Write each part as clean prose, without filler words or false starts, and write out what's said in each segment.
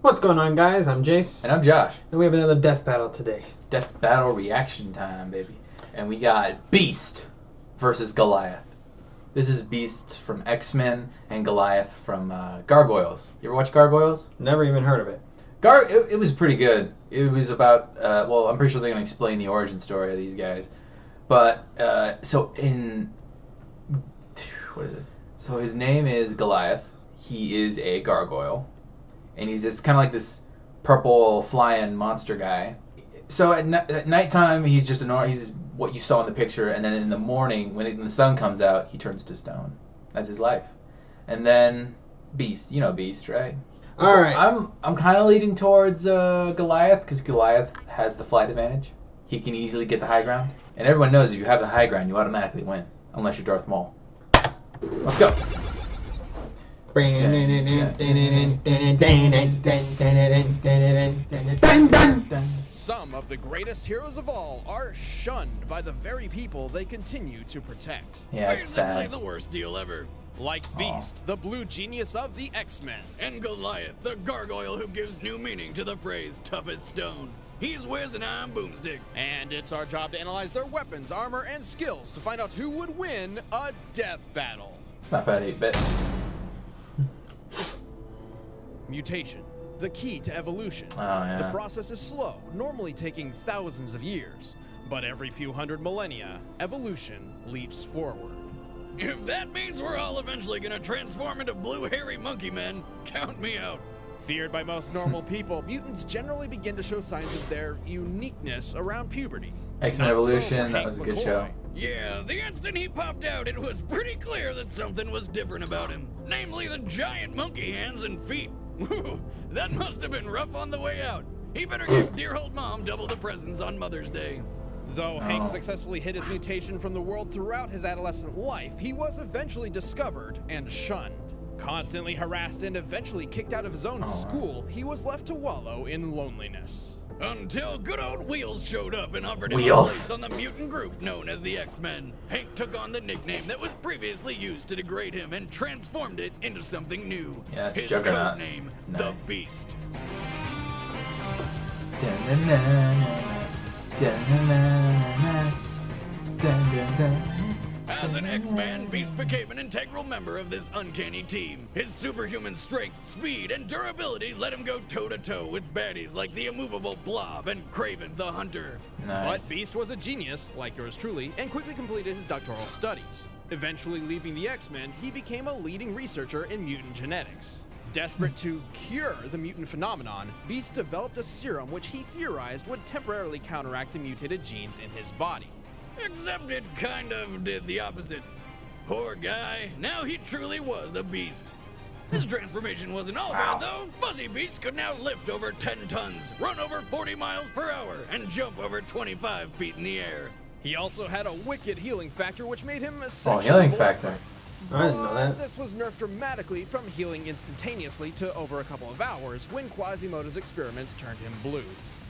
What's going on, guys? I'm Jace. And I'm Josh. And we have another death battle today. Death battle reaction time, baby. And we got Beast versus Goliath. This is Beast from X-Men and Goliath from Gargoyles. You ever watch Gargoyles? Never even heard of it. It was pretty good. It was about, well, I'm pretty sure they're going to explain the origin story of these guys. But, what is it? So his name is Goliath. He is a gargoyle. And he's just kind of like this purple flying monster guy. So at nighttime, he's just he's what you saw in the picture, and then in the morning, when the sun comes out, he turns to stone. That's his life. And then Beast, you know Beast, right? All right. I'm kind of leaning towards Goliath because Goliath has the flight advantage. He can easily get the high ground, and everyone knows if you have the high ground, you automatically win, unless you're Darth Maul. Let's go. Some of the greatest heroes of all are shunned by the very people they continue to protect. Yeah, it's Basically sad. the worst deal ever. Like Beast, the blue genius of the X-Men. And Goliath, the gargoyle who gives new meaning to the phrase tough as stone. He's Wiz and I'm Boomstick. And it's our job to analyze their weapons, armor, and skills to find out who would win a death battle. Not bad, 8-bit. Mutation, the key to evolution. Oh, yeah. The process is slow, normally taking thousands of years. But every few hundred millennia, evolution leaps forward. If that means we're all eventually gonna transform into blue hairy monkey men, count me out. Feared by most normal people, mutants generally begin to show signs of their uniqueness around puberty. X-Men Not so Evolution, for that Hank was a good McCoy. show. Yeah, the instant he popped out, it was pretty clear that something was different about him. Namely the giant monkey hands and feet. Whew, that must have been rough on the way out. He better give dear old mom double the presents on Mother's Day. Though Hank successfully hid his mutation from the world throughout his adolescent life, he was eventually discovered and shunned. Constantly harassed and eventually kicked out of his own school, he was left to wallow in loneliness. Until good old Wheels showed up and offered him a Wheels. place on the mutant group known as the X-Men. Hank took on the nickname that was previously used to degrade him and transformed it into something new. Yeah, it's His Juggernaut. code name, Nice. the Beast. As an X-Man, Beast became an integral member of this uncanny team. His superhuman strength, speed, and durability let him go toe-to-toe with baddies like the immovable Blob and Kraven the Hunter. Nice. But Beast was a genius, like yours truly, and quickly completed his doctoral studies. Eventually leaving the X-Men, he became a leading researcher in mutant genetics. Desperate to cure the mutant phenomenon, Beast developed a serum which he theorized would temporarily counteract the mutated genes in his body. Except it kind of did the opposite. Poor guy, now he truly was a beast. His transformation wasn't all bad though. Fuzzy Beast could now lift over 10 tons, run over 40 miles per hour, and jump over 25 feet in the air. He also had a wicked healing factor which made him essentially healing factor. I didn't know that. This was nerfed dramatically from healing instantaneously to over a couple of hours when Quasimodo's experiments turned him blue.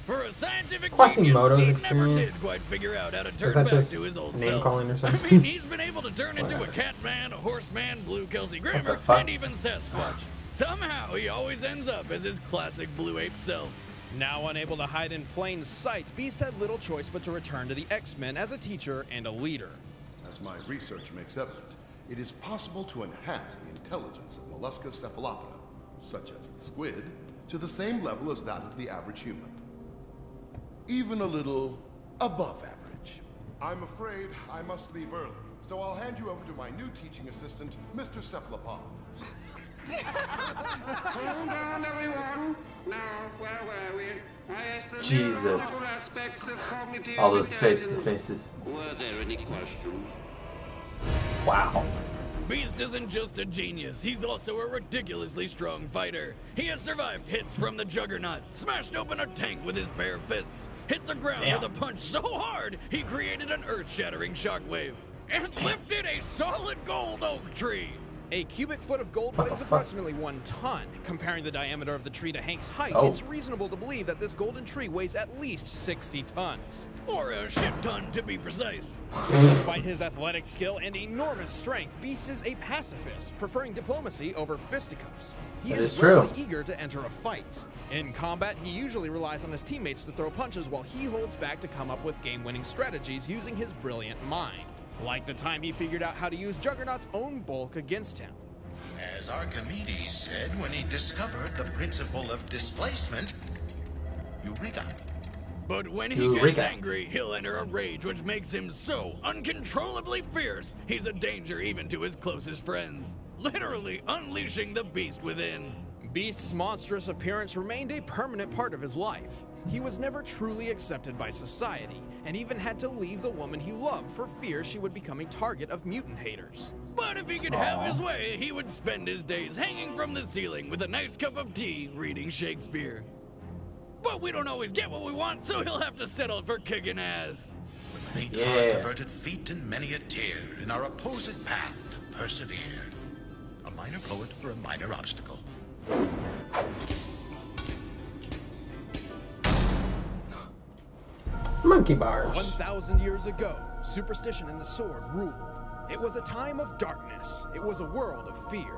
For a scientific Quasimodo's genius, he never experience? did quite figure out how to Is turn that back just to his old name self. calling or I something? mean, he's been able to turn into a Whatever. cat man, a horseman, blue Kelsey Grammer, fuck? and even Sasquatch. Somehow, he always ends up as his classic blue ape self. Now unable to hide in plain sight, Beast had little choice but to return to the X-Men as a teacher and a leader. As my research makes evident, it is possible to enhance the intelligence of mollusca cephalopoda, such as the squid, to the same level as that of the average human. Even a little above average. I'm afraid I must leave early, so I'll hand you over to my new teaching assistant, Mr. Cephalopod. Hold on, everyone. Now, where were we? I asked the Jesus. neurological aspects of cognitive All those intelligence. faces. Were there any questions? Wow. Beast isn't just a genius, he's also a ridiculously strong fighter. He has survived hits from the Juggernaut, smashed open a tank with his bare fists, hit the ground Damn. with a punch so hard he created an earth-shattering shockwave, and lifted a solid gold oak tree. A cubic foot of gold What the weighs fuck? approximately 1 ton. Comparing the diameter of the tree to Hank's height, Oh. it's reasonable to believe that this golden tree weighs at least 60 tons. Or a shit ton, to be precise. Despite his athletic skill and enormous strength, Beast is a pacifist, preferring diplomacy over fisticuffs. He That is is true. rarely eager to enter a fight. In combat, he usually relies on his teammates to throw punches while he holds back to come up with game-winning strategies using his brilliant mind. Like the time he figured out how to use Juggernaut's own bulk against him. As Archimedes said when he discovered the principle of displacement, Eureka. But when he Eureka. gets angry, he'll enter a rage which makes him so uncontrollably fierce, he's a danger even to his closest friends. Literally unleashing the beast within. Beast's monstrous appearance remained a permanent part of his life. He was never truly accepted by society, and even had to leave the woman he loved for fear she would become a target of mutant haters. But if he could have his way, he would spend his days hanging from the ceiling with a nice cup of tea reading Shakespeare. But we don't always get what we want, so he'll have to settle for kicking ass. With faint Yeah. heart, averted feet, and many a tear, in our opposed path to persevere. A minor poet for a minor obstacle. Monkey bars. 1,000 years ago, superstition and the sword ruled. It was a time of darkness. It was a world of fear.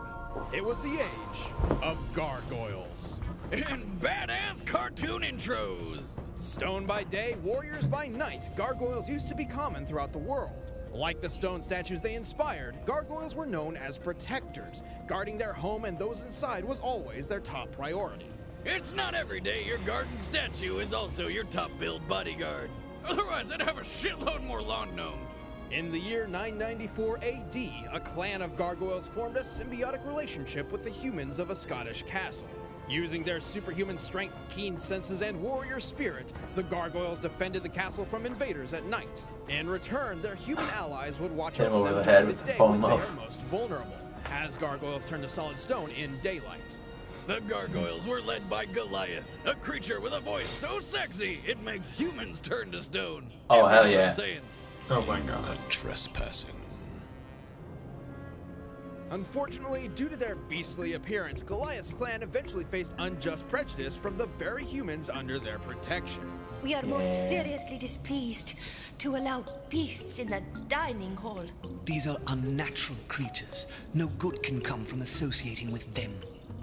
It was the age of gargoyles. And badass cartoon intros. Stone by day, warriors by night, gargoyles used to be common throughout the world. Like the stone statues they inspired, gargoyles were known as protectors. Guarding their home and those inside was always their top priority. It's not every day your garden statue is also your top-billed bodyguard. Otherwise, I'd have a shitload more lawn gnomes. In the year 994 AD, a clan of gargoyles formed a symbiotic relationship with the humans of a Scottish castle. Using their superhuman strength, keen senses, and warrior spirit, the gargoyles defended the castle from invaders at night. In return, their human allies would watch Hit him over over them the head during with the the day foam when they up. are most vulnerable, as gargoyles turn to solid stone in daylight. The gargoyles were led by Goliath, a creature with a voice so sexy it makes humans turn to stone. Oh, You know hell what yeah. I'm saying? Oh my god. Trespassing. Unfortunately, due to their beastly appearance, Goliath's clan eventually faced unjust prejudice from the very humans under their protection. We are most seriously displeased to allow beasts in the dining hall. These are unnatural creatures. No good can come from associating with them.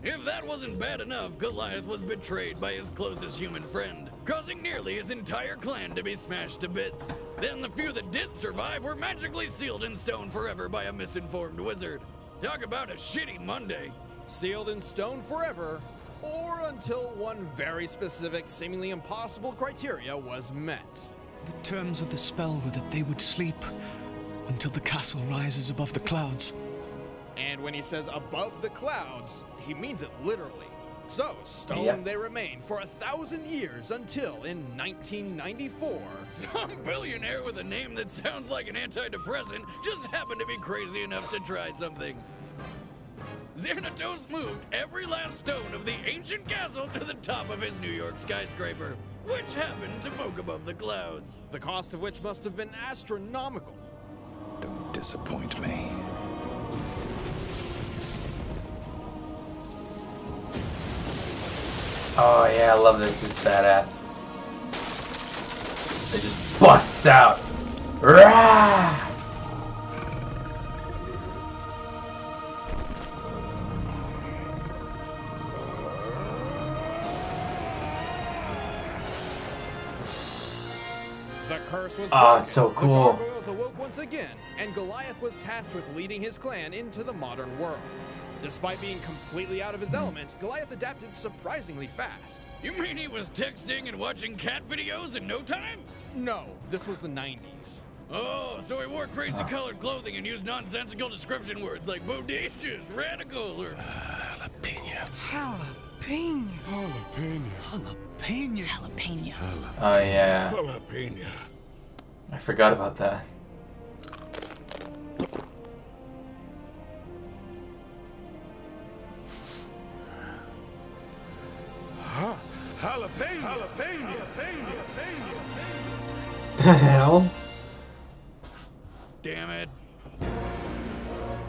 If that wasn't bad enough, Goliath was betrayed by his closest human friend, causing nearly his entire clan to be smashed to bits. Then the few that did survive were magically sealed in stone forever by a misinformed wizard. Talk about a shitty Monday. Sealed in stone forever, or until one very specific, seemingly impossible criteria was met. The terms of the spell were that they would sleep until the castle rises above the clouds. And when he says above the clouds, he means it literally. So, stone Yeah. they remained for 1,000 years until in 1994. Some billionaire with a name that sounds like an antidepressant just happened to be crazy enough to try something. Xanatos moved every last stone of the ancient castle to the top of his New York skyscraper, which happened to poke above the clouds. The cost of which must have been astronomical. Don't disappoint me. Oh yeah, I love this. It's badass. They just bust out. Rah! The curse was Oh, broken. it's so The cool. gargoyles awoke once again, and Goliath was tasked with leading his clan into the modern world. Despite being completely out of his element, Goliath adapted surprisingly fast. You mean he was texting and watching cat videos in no time? No, this was the 90s. Oh, so he wore crazy colored clothing and used nonsensical description words like bodacious, radical, or... Jalapeno. Jalapeno. Jalapeno. Jalapeno. Oh yeah, Jalapeno. I forgot about that. Jalapeno. Jalapeno. The hell? Damn it.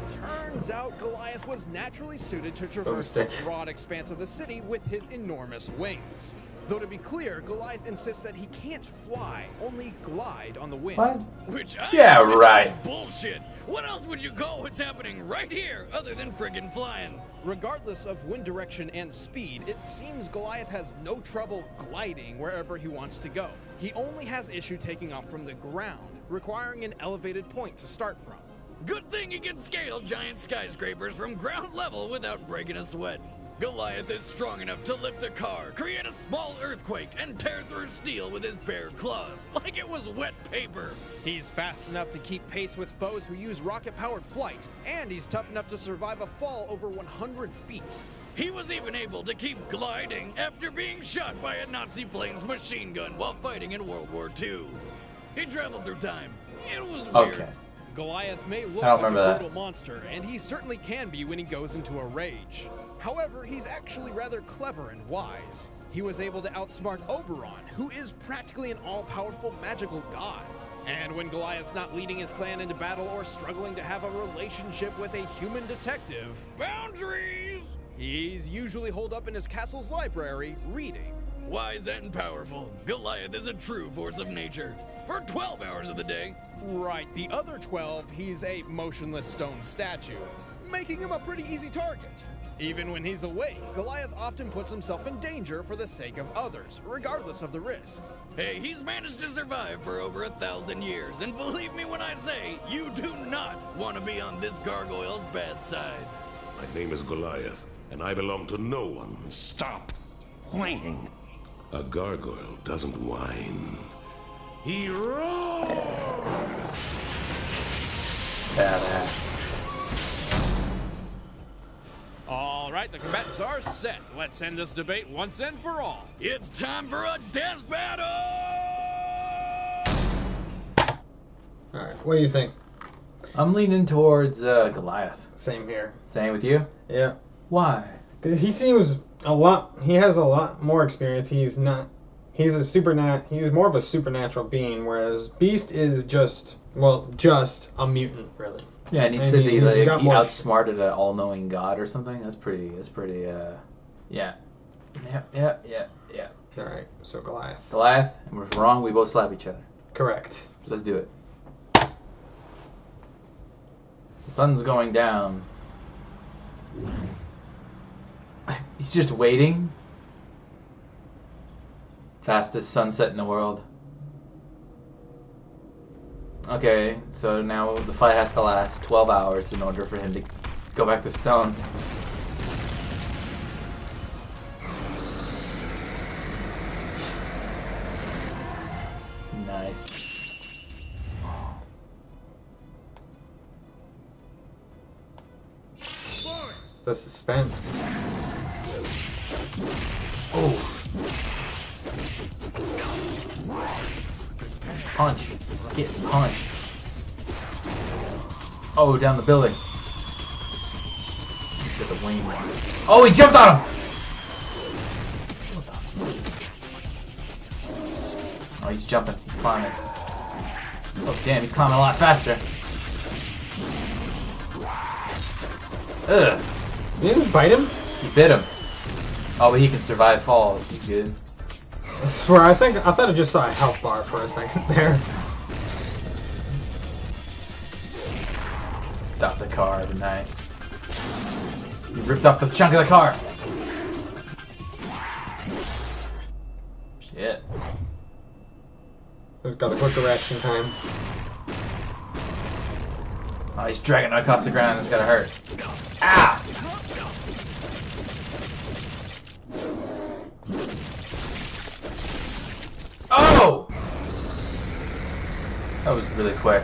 Turn turns out Goliath was naturally suited to traverse the broad expanse of the city with his enormous wings. Though to be clear, Goliath insists that he can't fly, only glide on the wind. What? Which I Yeah, insist right. is bullshit. What else would you call what's happening right here other than friggin' flying? Regardless of wind direction and speed, it seems Goliath has no trouble gliding wherever he wants to go. He only has issue taking off from the ground, requiring an elevated point to start from. Good thing he can scale giant skyscrapers from ground level without breaking a sweat. Goliath is strong enough to lift a car, create a small earthquake, and tear through steel with his bare claws, like it was wet paper. He's fast enough to keep pace with foes who use rocket-powered flight, and he's tough enough to survive a fall over 100 feet. He was even able to keep gliding after being shot by a Nazi plane's machine gun while fighting in World War II. He traveled through time. It was weird. Okay. Goliath may look I don't like a remember that. brutal monster, and he certainly can be when he goes into a rage. However, he's actually rather clever and wise. He was able to outsmart Oberon, who is practically an all-powerful magical god. And when Goliath's not leading his clan into battle or struggling to have a relationship with a human detective, Boundaries! he's usually holed up in his castle's library, reading. Wise and powerful, Goliath is a true force of nature. For 12 hours of the day. Right, the other 12, he's a motionless stone statue, making him a pretty easy target. Even when he's awake, Goliath often puts himself in danger for the sake of others, regardless of the risk. Hey, he's managed to survive for over 1,000 years, and believe me when I say, you do not want to be on this gargoyle's bad side. My name is Goliath, and I belong to no one. Stop whining. A gargoyle doesn't whine. He roars! Badass. All right, the combatants are set. Let's end this debate once and for all. It's time for a death battle! Alright, what do you think? I'm leaning towards Goliath. Same here. Same with you? Yeah. Why? 'Cause he seems he has a lot more experience. He's more of a supernatural being, whereas Beast is just a mutant, really. Yeah, and he said that he outsmarted an all-knowing god or something. That's pretty, yeah. Alright, so Goliath. Goliath, and if we're wrong, we both slap each other. Correct. Let's do it. The sun's going down. He's just waiting. Fastest sunset in the world. Okay, so now the fight has to last 12 hours in order for him to go back to stone. Nice. It's the suspense. Oh. Punch. Get punched. Oh, down the building. Get the wing. Oh, he jumped on him! Oh, he's jumping. He's climbing. Oh, damn, he's climbing a lot faster. Ugh. You didn't bite him? He bit him. Oh, but he can survive falls. He's good. I swear, I thought I just saw a health bar for a second there. Stop the car, but nice. He ripped off the chunk of the car. Shit. He's got a quick reaction time. Oh, he's dragging it across the ground. It's gotta hurt. Ah! Oh! That was really quick.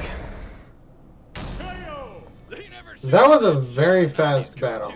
That was a very fast battle.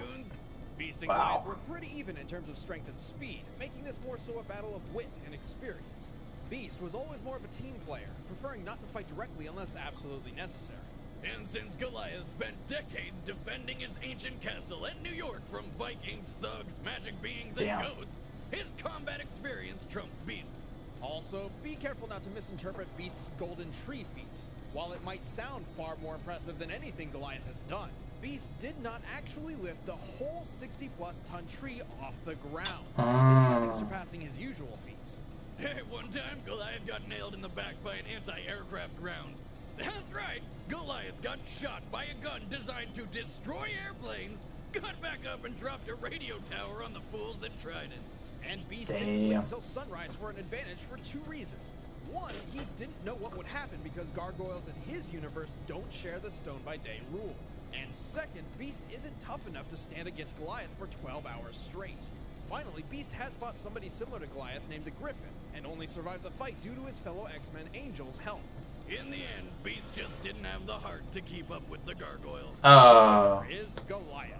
Beast and Wow. Goliath were pretty even in terms of strength and speed, making this more so a battle of wit and experience. Beast was always more of a team player, preferring not to fight directly unless absolutely necessary. And since Goliath spent decades defending his ancient castle at New York from Vikings, thugs, magic beings, and Damn. ghosts, his combat experience trumped Beast's. Also, be careful not to misinterpret Beast's golden tree feat. While it might sound far more impressive than anything Goliath has done, Beast did not actually lift the whole 60-plus ton tree off the ground. It's nothing surpassing his usual feats. Hey, one time Goliath got nailed in the back by an anti-aircraft round. That's right, Goliath got shot by a gun designed to destroy airplanes, got back up and dropped a radio tower on the fools that tried it. And Beast didn't wait until sunrise for an advantage for two reasons. One, he didn't know what would happen because gargoyles in his universe don't share the stone by day rule. And second, Beast isn't tough enough to stand against Goliath for 12 hours straight. Finally, Beast has fought somebody similar to Goliath named the Griffin, and only survived the fight due to his fellow X-Men Angel's help. In the end, Beast just didn't have the heart to keep up with the gargoyle. Oh. Is Goliath.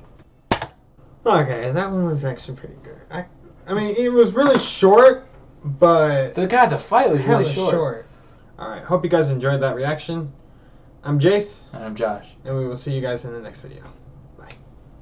Okay, that one was actually pretty good. I mean, it was really short, but... The fight was really short. Alright, hope you guys enjoyed that reaction. I'm Jace. And I'm Josh. And we will see you guys in the next video.